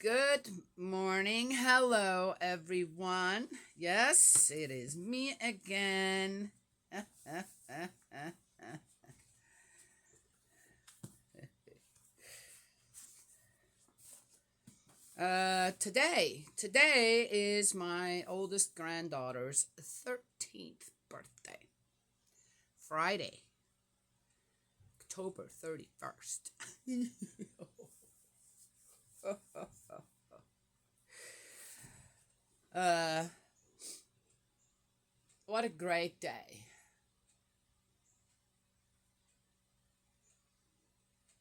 Good morning. Hello, everyone. Yes, it is me again. Today is my oldest granddaughter's 13th birthday. Friday, October 31st. uh, what a great day.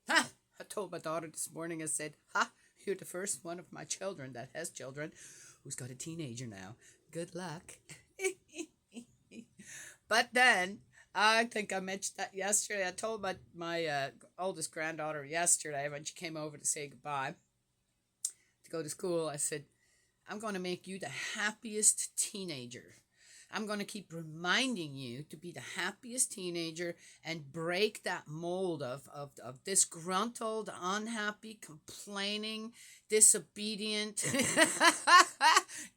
Ha! I told my daughter this morning, I said, ha, you're the first one of my children that has children who's got a teenager now. Good luck. But then, I think I mentioned that yesterday. I told my oldest granddaughter yesterday when she came over to say goodbye to go to school. I said, I'm going to make you the happiest teenager. I'm going to keep reminding you to be the happiest teenager and break that mold of disgruntled, unhappy, complaining, disobedient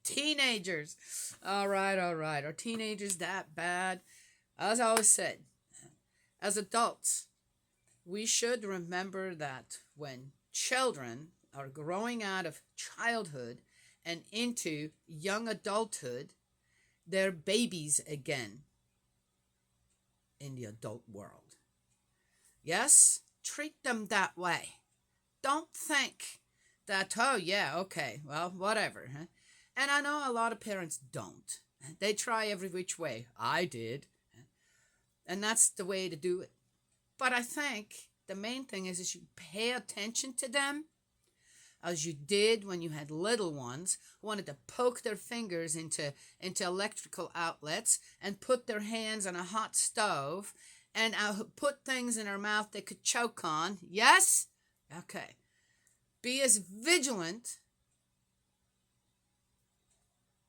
teenagers. All right, all right. Are teenagers that bad? As I always said, as adults, we should remember that when children are growing out of childhood and into young adulthood, they're babies again in the adult world. Yes, treat them that way. Don't think that, oh, yeah, okay, well, whatever. Huh? And I know a lot of parents don't. They try every which way. I did. And that's the way to do it. But I think the main thing is you pay attention to them as you did when you had little ones who wanted to poke their fingers into electrical outlets and put their hands on a hot stove and put things in their mouth they could choke on. Yes? Okay. Be as vigilant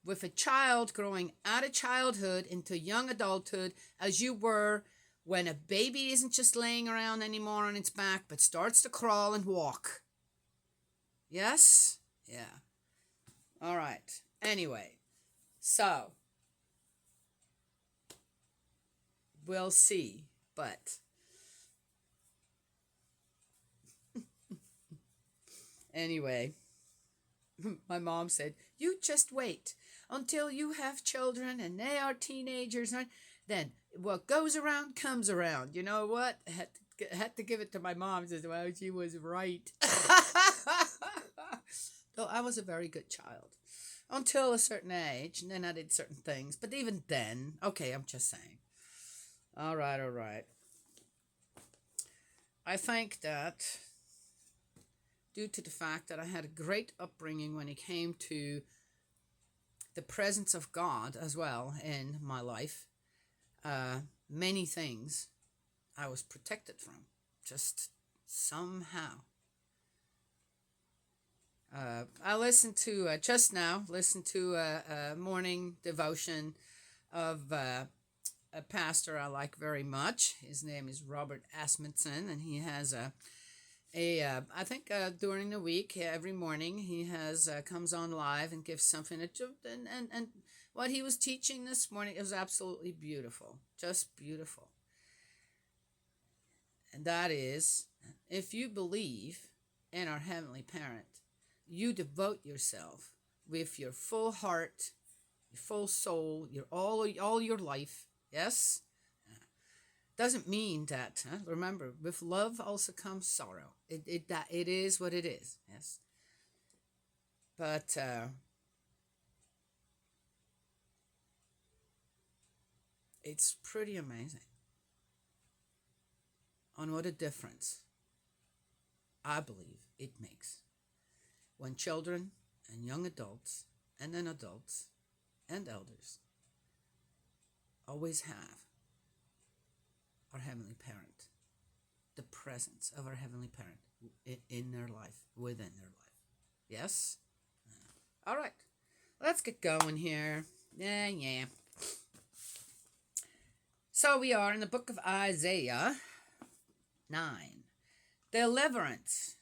with a child growing out of childhood into young adulthood as you were when a baby isn't just laying around anymore on its back but starts to crawl and walk. Yes? Yeah. All right. Anyway, so we'll see. But anyway, my mom said, you just wait until you have children and they are teenagers. Then what goes around comes around. You know what? I had to give it to my mom. Says, well, she was right. Though I was a very good child until a certain age, and then I did certain things. But even then, okay, I'm just saying. All right, all right. I think that due to the fact that I had a great upbringing when it came to the presence of God as well in my life, many things I was protected from, just somehow. I listened to a morning devotion of a pastor I like very much. His name is Robert Asmundson, and he has I think during the week, every morning, he has comes on live and gives something. And what he was teaching this morning is absolutely beautiful, just beautiful. And that is, if you believe in our Heavenly Parent, you devote yourself with your full heart, your full soul, your all your life. Yes? Doesn't mean that, remember, with love also comes sorrow. It is what it is. Yes. But it's pretty amazing on what a difference I believe it makes when children and young adults and then adults and elders always have our Heavenly Parent, the presence of our Heavenly Parent in their life, within their life. Yes? All right. Let's get going here. Yeah. So we are in the book of Isaiah 9. Deliverance.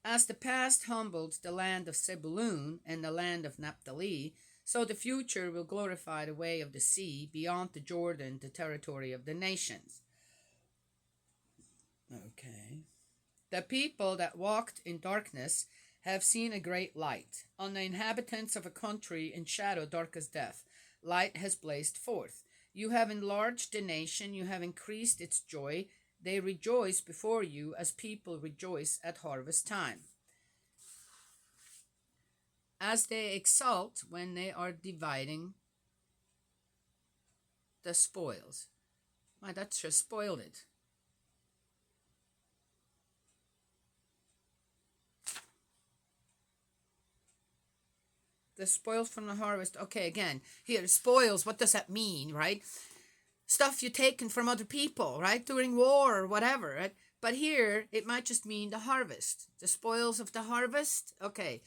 As the past humbled the land of Zebulun and the land of Naphtali, so the future will glorify the way of the sea beyond the Jordan, the territory of the nations. Okay. The people that walked in darkness have seen a great light. On the inhabitants of a country in shadow dark as death, light has blazed forth. You have enlarged the nation, you have increased its joy. They rejoice before you as people rejoice at harvest time, as they exult when they are dividing the spoils. My, that just spoiled it. The spoils from the harvest. Okay, again, here, spoils, what does that mean, right? Stuff you taken from other people, right? During war or whatever, right? But here, it might just mean the harvest. The spoils of the harvest. Okay.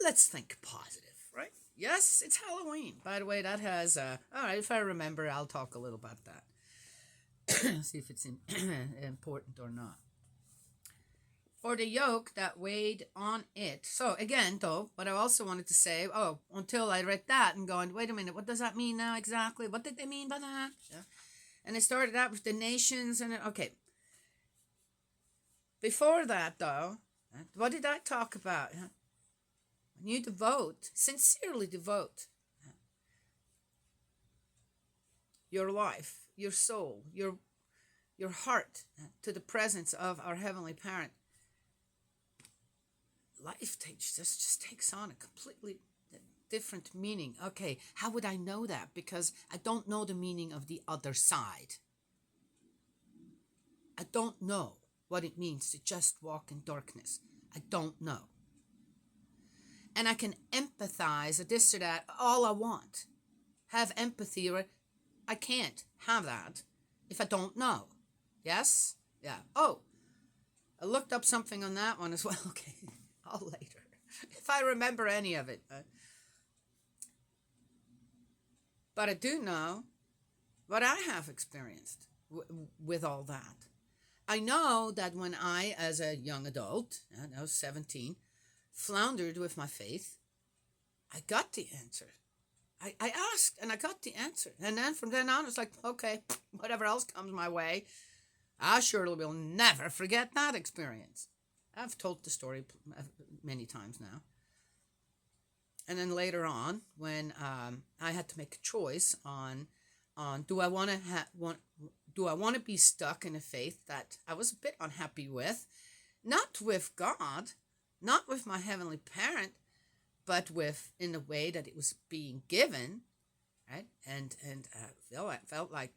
Let's think positive, right? Yes, it's Halloween. By the way, that has, all right, if I remember, I'll talk a little about that. See if it's important or not. For the yoke that weighed on it. So again, though, what I also wanted to say, until I read that and going, wait a minute, what does that mean now exactly? What did they mean by that? Yeah. And it started out with the nations and okay. Before that, though, what did I talk about? When you devote, sincerely devote your life, your soul, your heart to the presence of our Heavenly Parent, life just takes on a completely different meaning. Okay, how would I know that? Because I don't know the meaning of the other side. I don't know what it means to just walk in darkness. I don't know. And I can empathize or this or that all I want. Have empathy, or I can't have that if I don't know. Yes? Yeah. Oh, I looked up something on that one as well. Okay. All later, if I remember any of it. But I do know what I have experienced with all that. I know that when I, as a young adult, I was 17, floundered with my faith, I got the answer. I asked and I got the answer. And then from then on, it's like, okay, whatever else comes my way, I surely will never forget that experience. I've told the story many times now. And then later on, when I had to make a choice on do I want to be stuck in a faith that I was a bit unhappy with, not with God, not with my Heavenly Parent, but with in the way that it was being given, right? And I felt like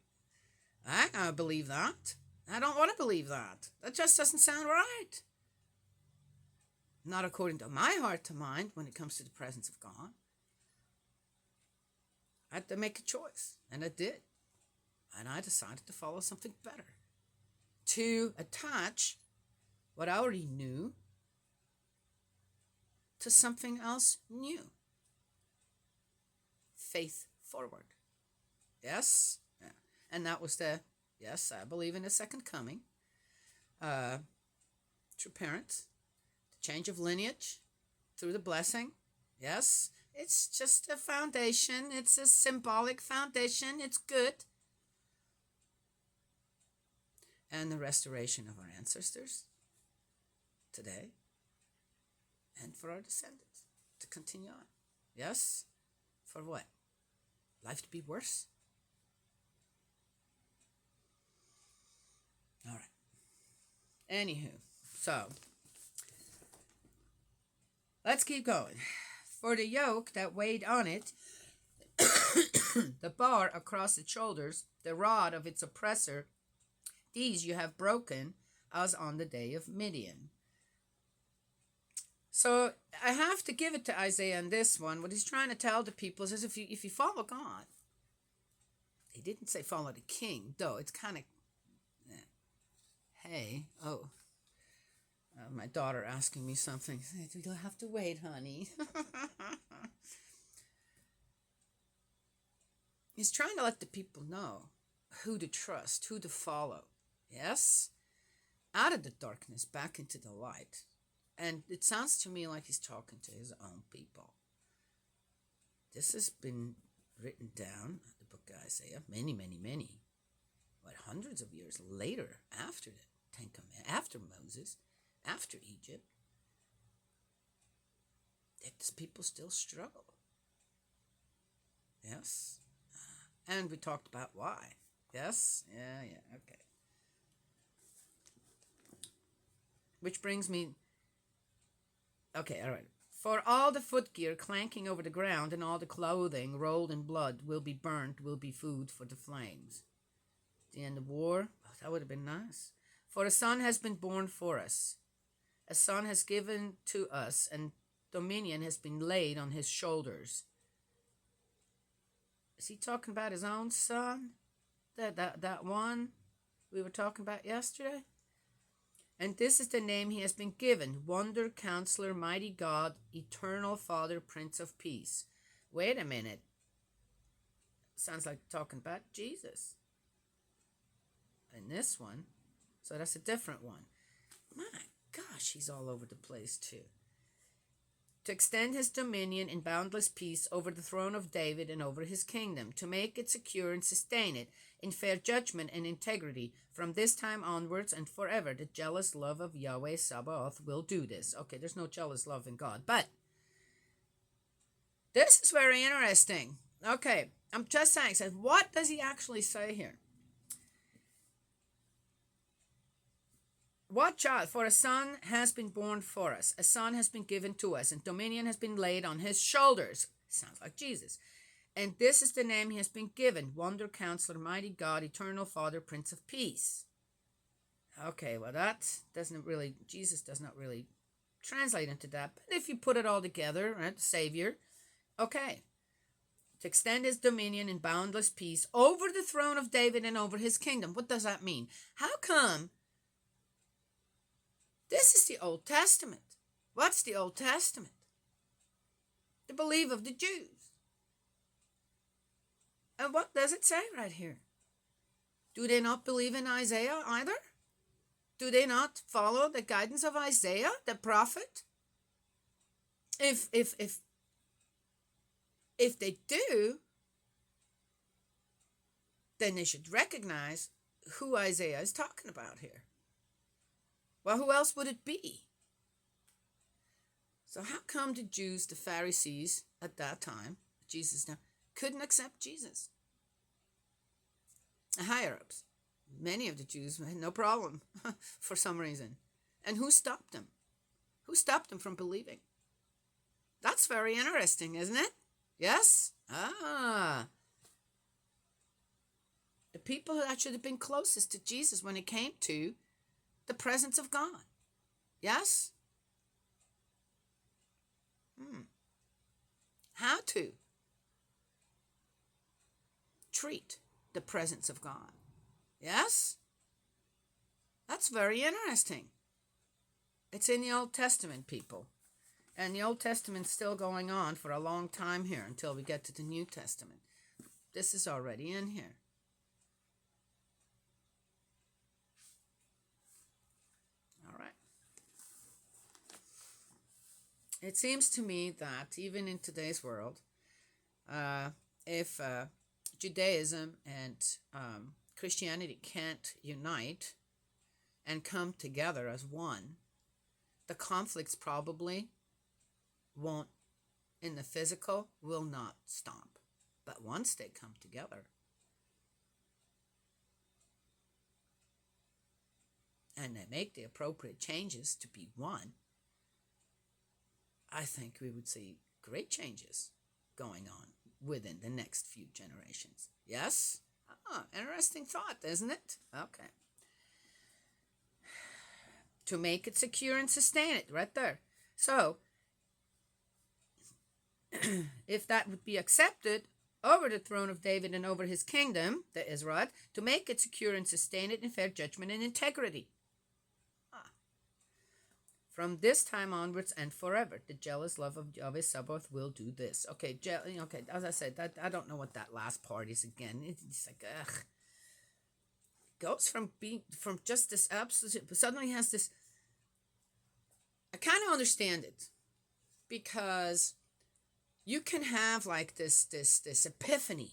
I don't believe that. I don't want to believe that. That just doesn't sound right. Not according to my heart to mind when it comes to the presence of God. I had to make a choice, and I did. And I decided to follow something better. To attach what I already knew to something else new. Faith forward. Yes? Yeah. And that was yes, I believe in the second coming. True parents. Change of lineage through the blessing. Yes, it's just a foundation. It's a symbolic foundation. It's good. And the restoration of our ancestors today and for our descendants to continue on. Yes? For what? Life to be worse? All right. Anywho, so let's keep going. For the yoke that weighed on it, the bar across its shoulders, the rod of its oppressor, these you have broken as on the day of Midian. So I have to give it to Isaiah in this one. What he's trying to tell the people is if you follow God, he didn't say follow the king, though it's kind of, hey, my daughter asking me something. You'll have to wait, honey. He's trying to let the people know who to trust, who to follow. Yes? out of the darkness back into the light. And it sounds to me like he's talking to his own people. This has been written down, the book of Isaiah, many, hundreds of years later, after the Ten Commandments, after Moses, after Egypt. Yet these people still struggle. Yes? And we talked about why. Yes? Yeah, okay. Which brings me... Okay, all right. For all the footgear clanking over the ground and all the clothing rolled in blood will be burnt, will be food for the flames. The end of war? Oh, that would have been nice. For a son has been born for us. A son has given to us, and dominion has been laid on his shoulders. Is he talking about his own son? That one we were talking about yesterday? And this is the name he has been given: Wonder, Counselor, Mighty God, Eternal Father, Prince of Peace. Wait a minute. Sounds like talking about Jesus. And this one, so that's a different one. My gosh, he's all over the place too. To extend his dominion in boundless peace over the throne of David and over his kingdom, to make it secure and sustain it in fair judgment and integrity from this time onwards and forever. The jealous love of Yahweh Sabaoth will do this. Okay, there's no jealous love in God, but this is very interesting. Okay, I'm just saying, so what does he actually say here? Watch out, for a son has been born for us. A son has been given to us, and dominion has been laid on his shoulders. Sounds like Jesus. And this is the name he has been given: Wonder, Counselor, Mighty God, Eternal Father, Prince of Peace. Okay, well that doesn't really, Jesus does not really translate into that. But if you put it all together, right, Savior, okay. To extend his dominion in boundless peace over the throne of David and over his kingdom. What does that mean? How come? This is the Old Testament. What's the Old Testament? The belief of the Jews. And what does it say right here? Do they not believe in Isaiah either? Do they not follow the guidance of Isaiah, the prophet? If they do, then they should recognize who Isaiah is talking about here. Well, who else would it be? So how come the Jews, the Pharisees at that time, Jesus now, couldn't accept Jesus? The higher-ups, many of the Jews had no problem for some reason. And who stopped them? Who stopped them from believing? That's very interesting, isn't it? Yes? The people that should have been closest to Jesus when it came to the presence of God. Yes? How to treat the presence of God. Yes? That's very interesting. It's in the Old Testament, people. And the Old Testament's still going on for a long time here until we get to the New Testament. This is already in here. It seems to me that even in today's world, if Judaism and Christianity can't unite and come together as one, the conflicts probably won't, in the physical, will not stop. But once they come together, and they make the appropriate changes to be one, I think we would see great changes going on within the next few generations. Yes? Interesting thought, isn't it? Okay. To make it secure and sustain it, right there. So, if that would be accepted over the throne of David and over his kingdom, the Israel, to make it secure and sustain it in fair judgment and integrity. From this time onwards and forever, the jealous love of Yahweh Sabaoth will do this. Okay, as I said, I don't know what that last part is again. It's like, ugh. goes from being from just this absolute, suddenly has this. I kind of understand it, because you can have like this epiphany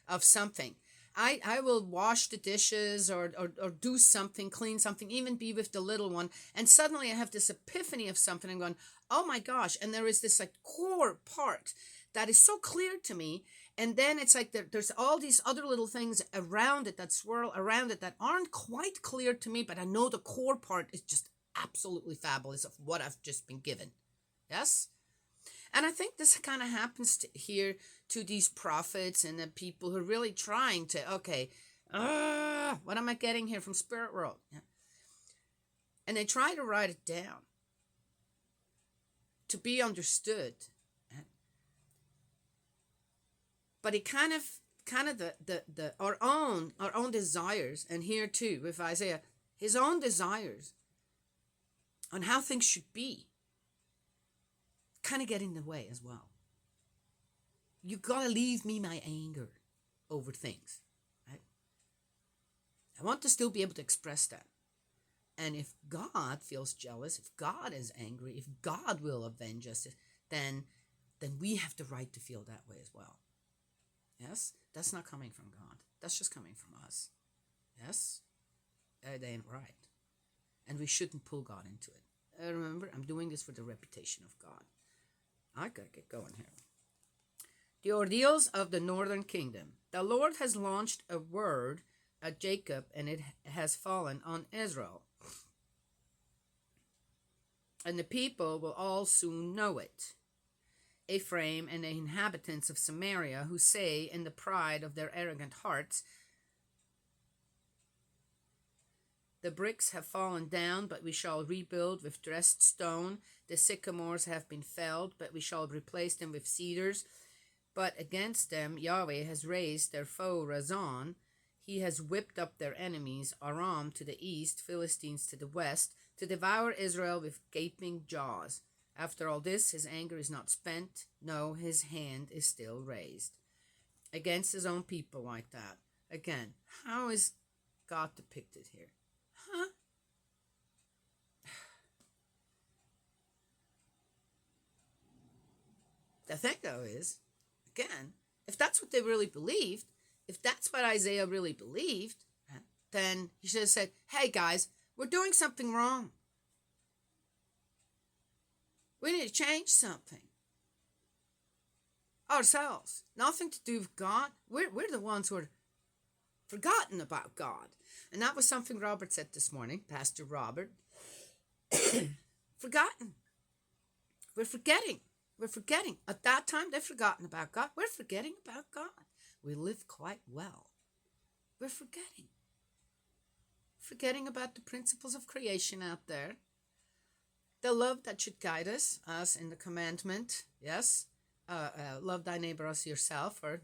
of something. I will wash the dishes, or do something, clean something, even be with the little one, and suddenly I have this epiphany of something. I'm going, oh my gosh. And there is this like core part that is so clear to me. And then it's like there's all these other little things around it that swirl around it that aren't quite clear to me, but I know the core part is just absolutely fabulous of what I've just been given. Yes? And I think this kind of happens here to these prophets and the people who are really trying to, okay, what am I getting here from Spirit World? Yeah. And they try to write it down to be understood. But it kind of our own desires, and here too with Isaiah, his own desires on how things should be, kind of get in the way as well. You gotta leave me my anger over things, right? I want to still be able to express that. And if God feels jealous, if God is angry, if God will avenge us, then we have the right to feel that way as well. Yes? That's not coming from God. That's just coming from us. Yes? That ain't right. And we shouldn't pull God into it. Remember, I'm doing this for the reputation of God. I gotta get going here. The ordeals of the northern kingdom. The Lord has launched a word at Jacob, and it has fallen on Israel. And the people will all soon know it. Ephraim and the inhabitants of Samaria, who say in the pride of their arrogant hearts, the bricks have fallen down, but we shall rebuild with dressed stone. The sycamores have been felled, but we shall replace them with cedars. But against them Yahweh has raised their foe Razon. He has whipped up their enemies, Aram to the east, Philistines to the west, to devour Israel with gaping jaws. After all this, his anger is not spent. No, his hand is still raised. Against his own people like that. Again, how is God depicted here? Huh? The thing, though, is, again, if that's what they really believed, if that's what Isaiah really believed, then he should have said, hey, guys, we're doing something wrong. We need to change something. Ourselves. Nothing to do with God. We're the ones who are forgotten about God. And that was something Robert said this morning, Pastor Robert. Forgotten. We're forgetting. We're forgetting. At that time, they've forgotten about God. We're forgetting about God. We live quite well. We're forgetting. Forgetting about the principles of creation out there. The love that should guide us in the commandment, yes. Love thy neighbor as yourself, or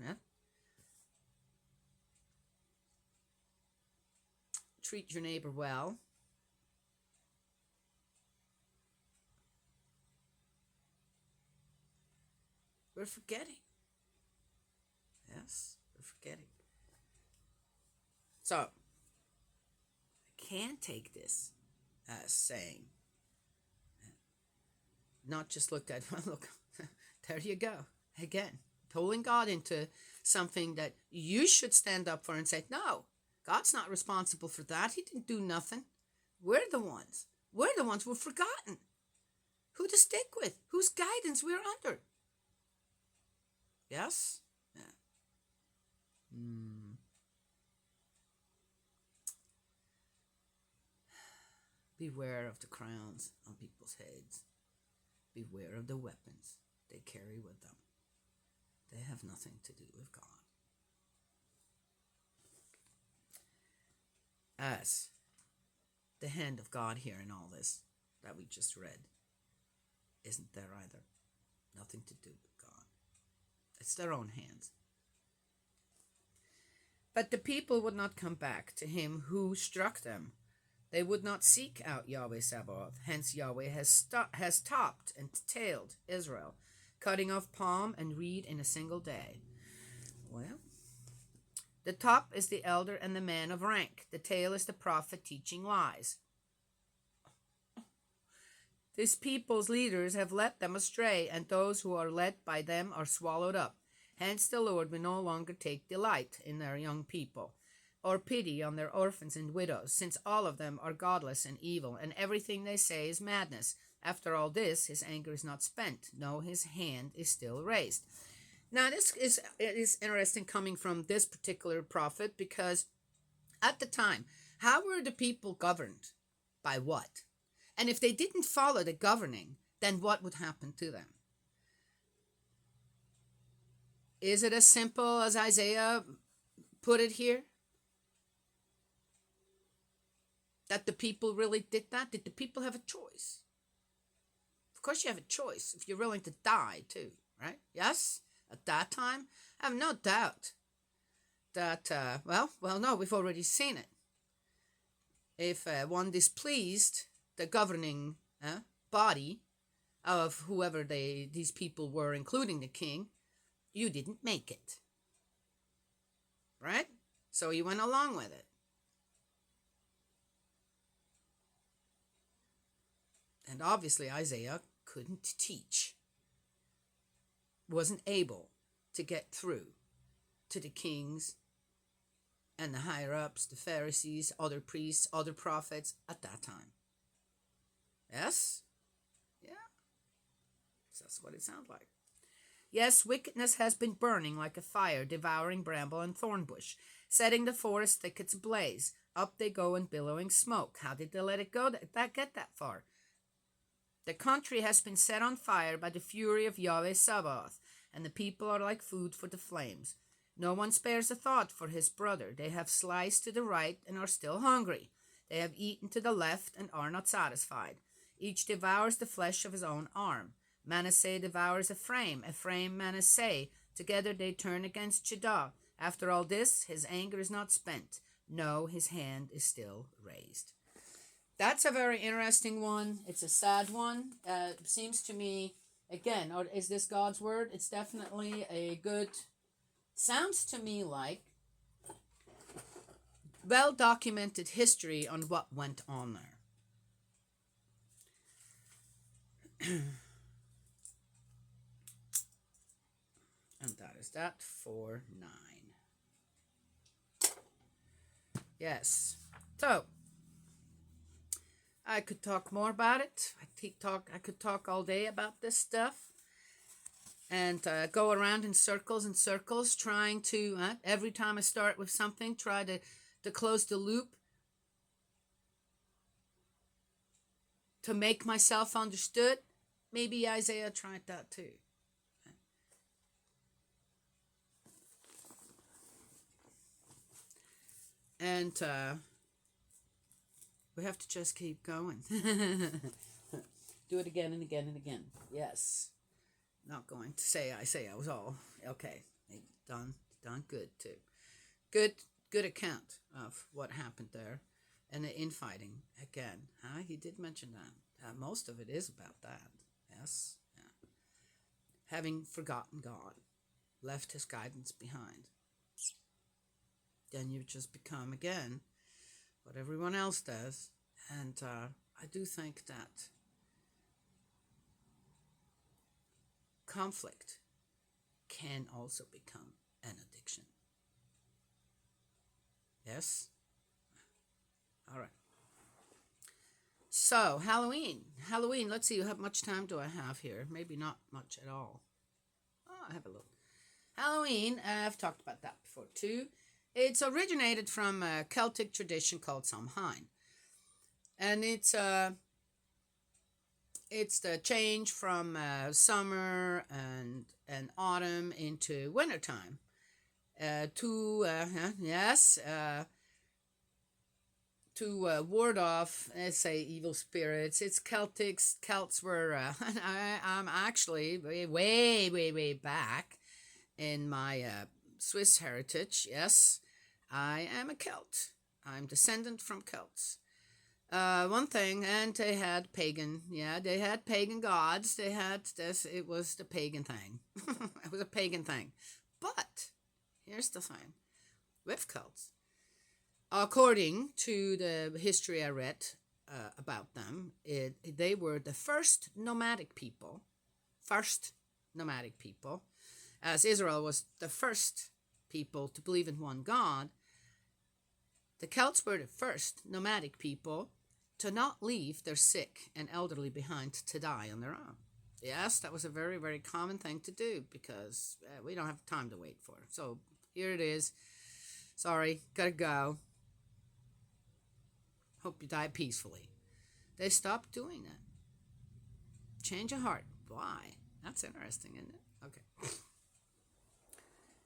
treat your neighbor well. We're forgetting. Yes, we're forgetting. So, I can take this as saying, not just looked at, well, look, there you go. Again, pulling God into something that you should stand up for and say, no, God's not responsible for that. He didn't do nothing. We're the ones. We're the ones who've forgotten who to stick with, whose guidance we're under. Yes? Yeah. Beware of the crowns on people's heads. Beware of the weapons they carry with them. They have nothing to do with God. As the hand of God here in all this that we just read isn't there either. Nothing to do with God. It's their own hands. But the people would not come back to him who struck them. They would not seek out Yahweh Sabaoth. Hence Yahweh has topped and tailed Israel, cutting off palm and reed in a single day. Well, The top is the elder and the man of rank. The tail is the prophet teaching lies. This people's leaders have led them astray, and those who are led by them are swallowed up. Hence the Lord will no longer take delight in their young people, or pity on their orphans and widows, since all of them are godless and evil, and everything they say is madness. After all this, his anger is not spent. No, his hand is still raised. Now, this is interesting coming from this particular prophet, because at the time, how were the people governed? By what? And if they didn't follow the governing, then what would happen to them? Is it as simple as Isaiah put it here? That the people really did that? Did the people have a choice? Of course you have a choice if you're willing to die too, right? Yes? At that time, I have no doubt that, no, we've already seen it. If one displeased the governing body of whoever these people were, including the king, you didn't make it. Right? So you went along with it. And obviously Isaiah couldn't teach, wasn't able to get through to the kings and the higher-ups, the Pharisees, other priests, other prophets at that time. Yes? Yeah. That's what it sounds like. Yes, wickedness has been burning like a fire, devouring bramble and thorn bush, setting the forest thickets ablaze. Up they go in billowing smoke. How did they let it go? Get that far? The country has been set on fire by the fury of Yahweh Sabaoth, and the people are like food for the flames. No one spares a thought for his brother. They have sliced to the right and are still hungry. They have eaten to the left and are not satisfied. Each devours the flesh of his own arm. Manasseh devours Ephraim Manasseh. Together they turn against Judah. After all this, his anger is not spent. No, his hand is still raised. That's a very interesting one. It's a sad one. Seems to me, again, or is this God's word? It's definitely a good, sounds to me like well-documented history on what went on there. And that is that for 9. Yes. So, I could talk more about it. I could talk all day about this stuff. And go around in circles and circles, trying to, every time I start with something, try to close the loop, to make myself understood. Maybe Isaiah tried that too. And we have to just keep going. Do it again and again and again. Yes. Not going to say I was all okay. Done good too. Good account of what happened there, and the infighting again. He did mention that. Most of it is about that. Yes. Yeah. Having forgotten God, left his guidance behind. Then you just become again what everyone else does, and I do think that conflict can also become an addiction. Yes? All right. So, Halloween, let's see, how much time do I have here? Maybe not much at all. I have a look. Halloween, I've talked about that before too. It's originated from a Celtic tradition called Samhain. And it's the change from summer and autumn into wintertime. To ward off, let's say, evil spirits. It's Celtics. Celts were, I'm actually way back in my Swiss heritage. Yes, I am a Celt. I'm descendant from Celts. One thing, and they had pagan gods. They had this, it was the pagan thing. It was a pagan thing. But here's the thing. with cults. According to the history I read about them, they were the first nomadic people. First nomadic people. As Israel was the first people to believe in one God, the Celts were the first nomadic people to not leave their sick and elderly behind to die on their own. Yes, that was a very, very common thing to do because we don't have time to wait for. So here it is. Sorry, gotta go. Hope you die peacefully. They stopped doing that. Change of heart. Why? That's interesting, isn't it? Okay.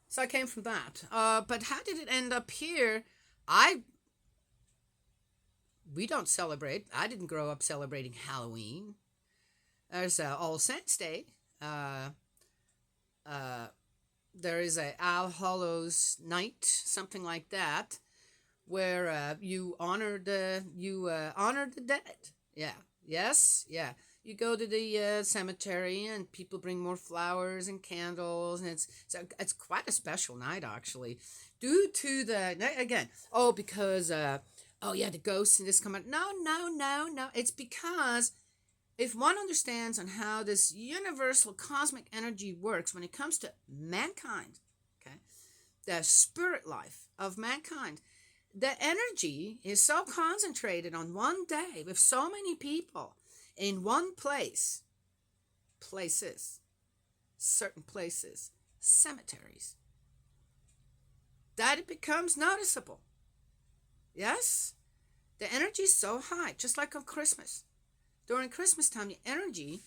So I came from that. But how did it end up here? We don't celebrate. I didn't grow up celebrating Halloween. There's All Saints Day. There is a All Hallows Night, something like that, where you honor the dead. Yeah. Yes. Yeah. You go to the cemetery and people bring more flowers and candles, and it's quite a special night actually, due to because the ghosts and this come out. No. It's because if one understands on how this universal cosmic energy works when it comes to mankind, okay, the spirit life of mankind, the energy is so concentrated on one day with so many people in one certain places, cemeteries, that it becomes noticeable. Yes? The energy is so high, just like on Christmas. During Christmas time, the energy,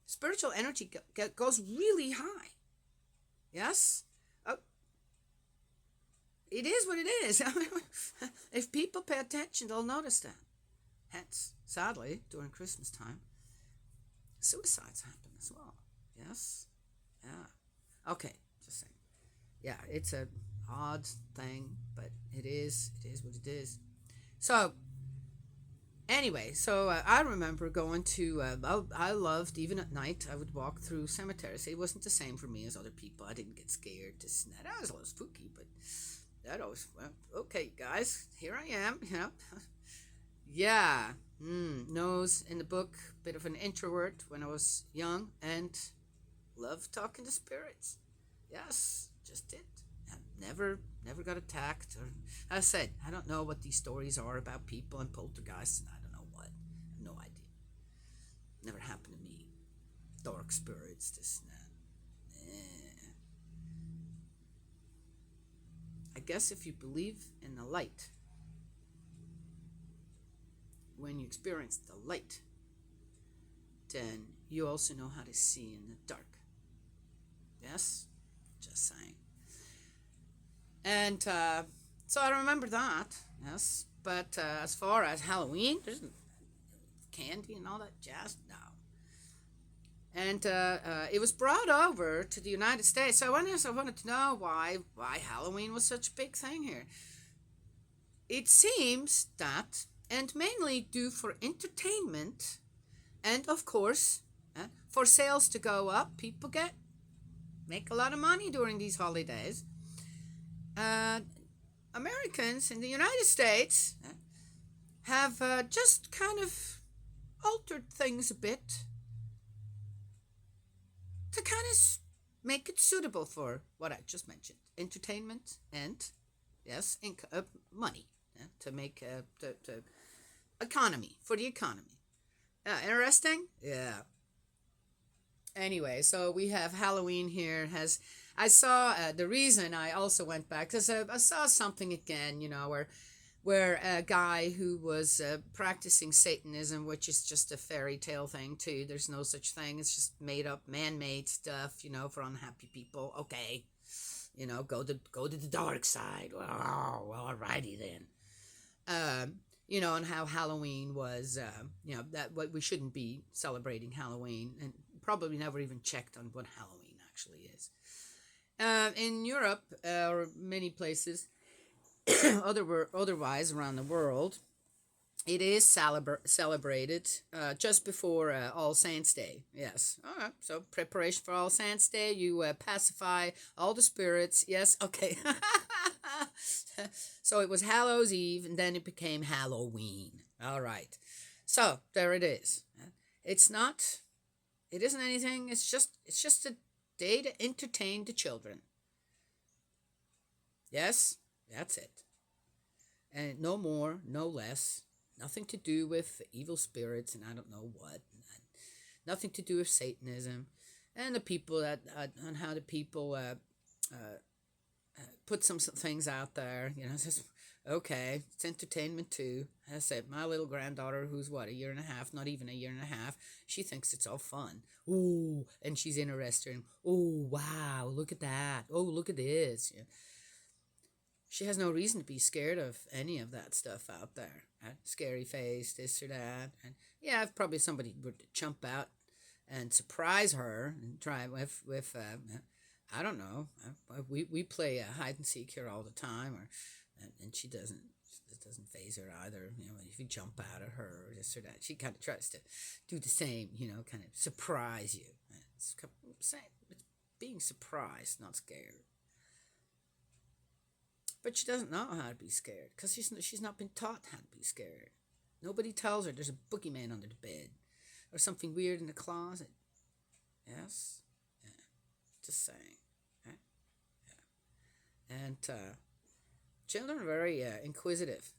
spiritual energy goes really high. Yes? It is what it is. If people pay attention, they'll notice that. Hence, sadly, during Christmas time, suicides happen as well. Yes? Yeah. Okay, just saying. Yeah, it's a odd thing, but it is what it is. So, anyway, I remember going to, I loved, even at night, I would walk through cemeteries. It wasn't the same for me as other people. I didn't get scared. That was a little spooky, but that always, well, okay, guys, here I am, Yeah, knows in the book, bit of an introvert when I was young, and loved talking to spirits. Yes, just did. Never got attacked, or I said, I don't know what these stories are about people and poltergeists, and I don't know what. I have no idea. Never happened to me. Dark spirits, this and that. I guess if you believe in the light, when you experience the light, then you also know how to see in the dark. Yes? Just saying. And so I remember that, yes. But as far as Halloween, there's candy and all that jazz, no. And it was brought over to the United States. So I wanted to know why Halloween was such a big thing here. It seems that, and mainly due for entertainment, and of course, for sales to go up, people make a lot of money during these holidays. Americans in the United States have just kind of altered things a bit to kind of make it suitable for what I just mentioned, entertainment and, yes, money, to make the economy, for the economy. Interesting? Yeah. Anyway, so we have Halloween here. I saw the reason I also went back because I saw something again, where a guy who was practicing Satanism, which is just a fairy tale thing too. There's no such thing. It's just made up, man-made stuff, for unhappy people. Okay, go to the dark side. Well, alrighty then. And how Halloween was, that what we shouldn't be celebrating Halloween, and probably never even checked on what Halloween actually is. In Europe, or many places, otherwise around the world, it is celebrated just before All Saints Day. Yes. All right. So preparation for All Saints Day, you pacify all the spirits. Yes. Okay. So it was Hallows Eve, and then it became Halloween. All right. So there it is. It's not. It isn't anything. It's just a day to entertain the children. Yes, that's it. And no more, no less. Nothing to do with evil spirits and I don't know what. Nothing to do with Satanism and the people that on how the people put some things out there. It's just okay. It's entertainment too. As I said, my little granddaughter, who's what, a year and a half, not even a year and a half, she thinks it's all fun. Ooh, and she's interested in. Oh wow, look at that. Oh look at this. She has no reason to be scared of any of that stuff out there. Scary face, this or that. And yeah, if probably somebody would jump out and surprise her and try with I don't know. We play hide and seek here all the time, and she doesn't. It doesn't phase her either. If you jump out at her or this or that, she kind of tries to do the same. Kind of surprise you. It's being surprised, not scared. But she doesn't know how to be scared because she's not been taught how to be scared. Nobody tells her there's a boogeyman under the bed or something weird in the closet. Yes? Yeah. Just saying. Okay? Yeah. And children are very inquisitive.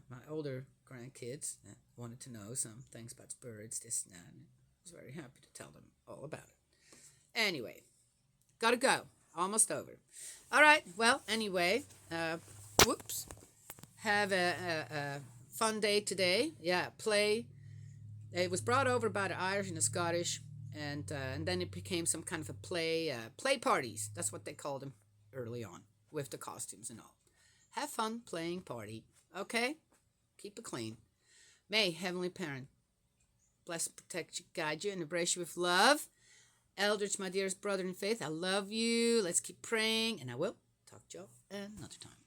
My older grandkids wanted to know some things about spirits, this and that. And I was very happy to tell them all about it. Anyway, gotta go. Almost over. All right. Well, anyway, whoops. Have a fun day today. Yeah, play. It was brought over by the Irish and the Scottish, and then it became some kind of a play parties. That's what they called them early on, with the costumes and all. Have fun playing party. Okay? Keep it clean. May Heavenly Parent bless, protect you, guide you, and embrace you with love. Eldridge, my dearest brother in faith, I love you. Let's keep praying, and I will talk to you another time.